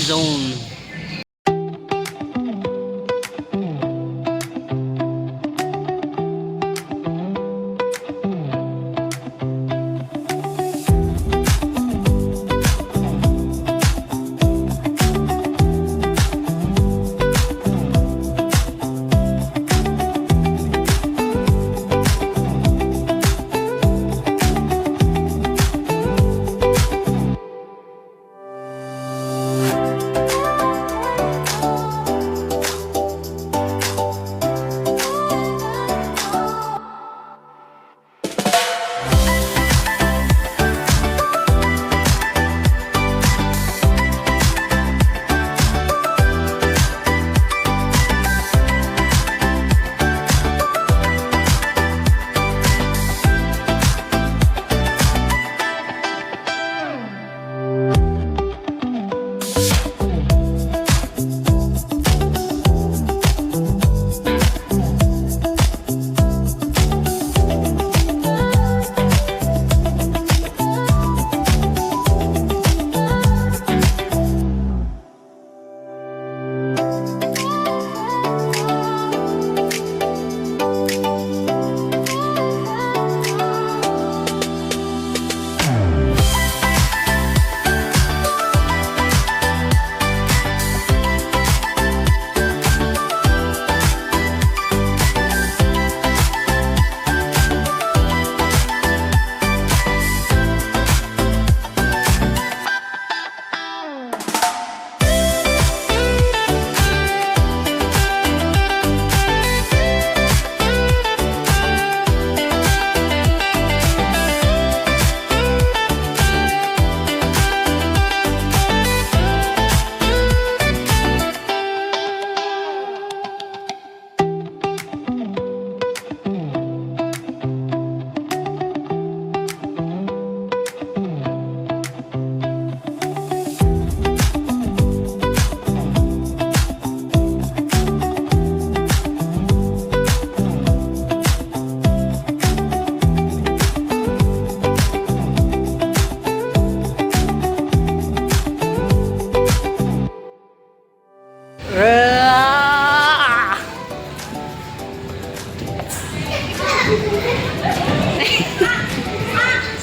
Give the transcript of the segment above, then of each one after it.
zone.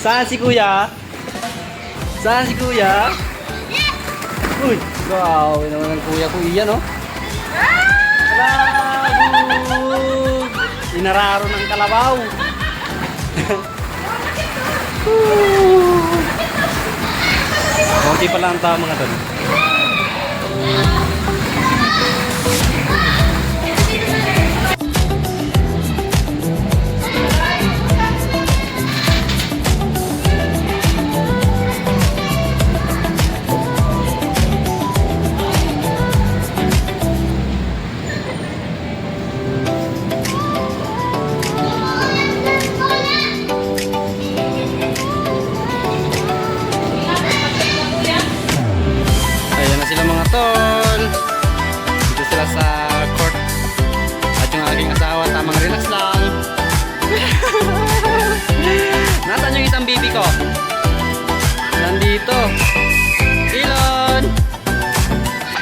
Saan si Kuya? Saan si Kuya? Uy, grabe naman ang Kuya ko iyan, no? Kalabog! Inararo ng kalabaw. Konti pa lang ang tao mga tol. Tol, dito sila sa court at yung aking asawa tamang relax lang. Nasaan yung isang bibi ko? Nandito. Ilon.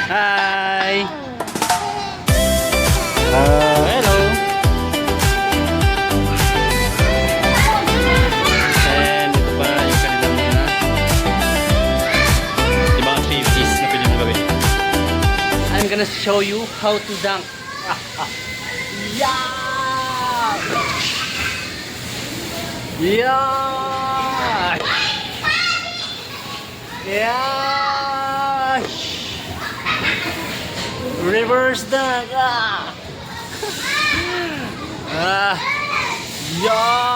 Hi. Hello. And ito pa yung kanilang mga ibang activities na pwede mong gawin. I'm gonna show you how to dunk. Yeah! Yeah! Yeah! Reverse dunk. Yeah! Yeah!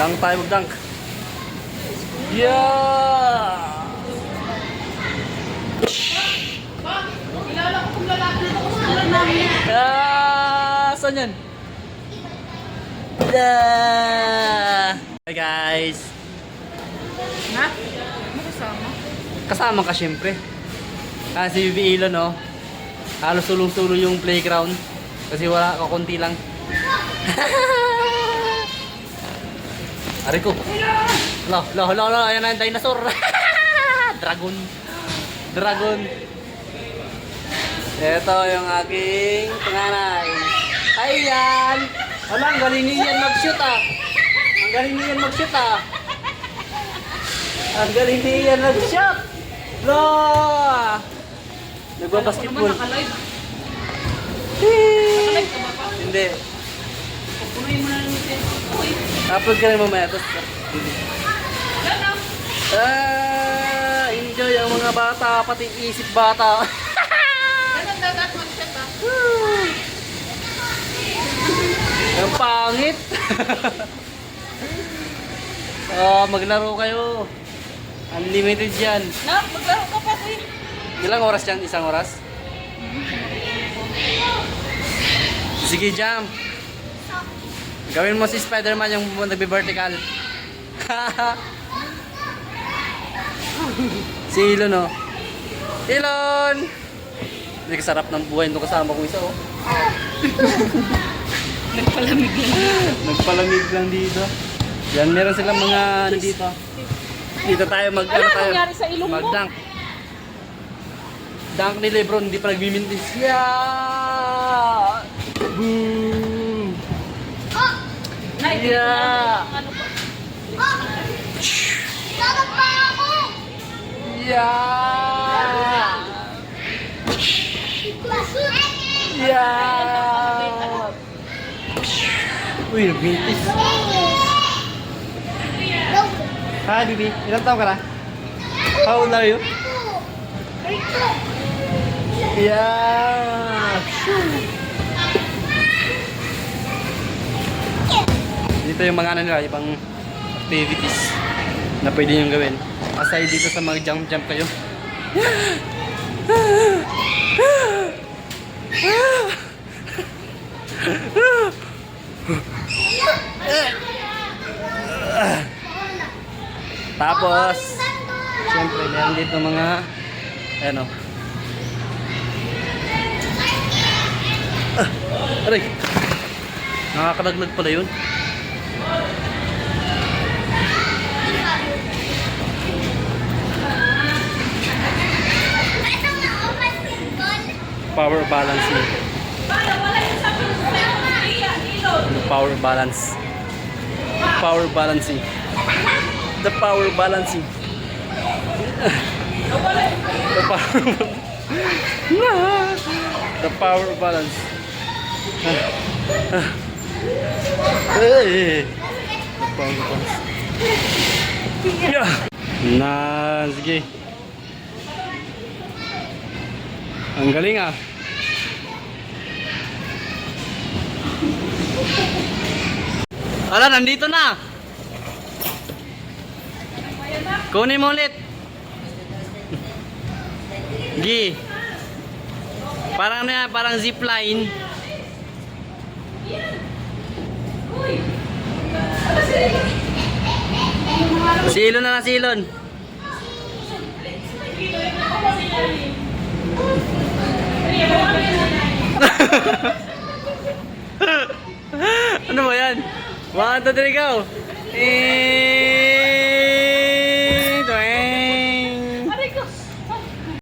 Dunk tayo, mag-dunk. Yeah! Kilala ko kung lalaki dito ko sa alam namin. Saan yan? Yeah! Hi guys! Ha? Ano kasama? Kasama ka syempre. Kasi si Bibi Ilon, no? Halos sulong-sulo yung playground. Kasi wala, kakunti lang. Ari ko. Lo, ayan na yung dinosaur. Dragon. Dragon. Ito yung aking panganay. Ayan. Wala, ang galing niyan mag-shoot ah. Ang galing niyan mag-shoot ah. Ang galing niyan mag-shoot. Lo! Nagbabasketball. Nakalive. Hee! Nakalive ka ba pa? Hindi. Pupunuin mo na lang yung Facebook ko eh. Upload ka rin mamaya. Tapos, Yan na. enjoy ang mga bata, pati isip bata. Ganun dagat mag-chat ah. Ang pangit. Maglaro kayo. Unlimited yan. Na, maglaro ka pa kuya. Ilang oras yan? Isang oras? Sige, jump. Gawin mo si Spider-Man yung nagbe-vertical. Si Ilon, oh. Ilon! Hindi kasarap ng buhay nung kasama ko isa, oh. Nagpalamig lang. Nagpalamig lang dito. Yan, meron silang mga ano dito. Dito tayo Ano nangyari sa ilong mo? mag-dunk. Dunk ni Lebron, hindi pa nagmimintis. Yeah! Boom! Nay, Yeah! ano pa? Yeah! Yeah! Uy, nagmintis. Hi, Bibi. Ilang taon ka na? How old are you? Yeah! Dito yung mga ano nila, ibang activities na pwede nyo gawin. Aside dito sa mga jump-jump kayo. Tapos, siyempre, meron dito mga, ano, aray, nakakalaglag pala yun. Power balancing. Power balance. Power balancing. The power balancing. The power The power balance. Hey. The power balance. Yeah. Nah, sige. Ang galing ah. Ala, nandito na. Kunin mo ulit. Gi. Parang ano yan, parang zipline. Silon na silon. Ano ba yan? 1, 2, 3, go!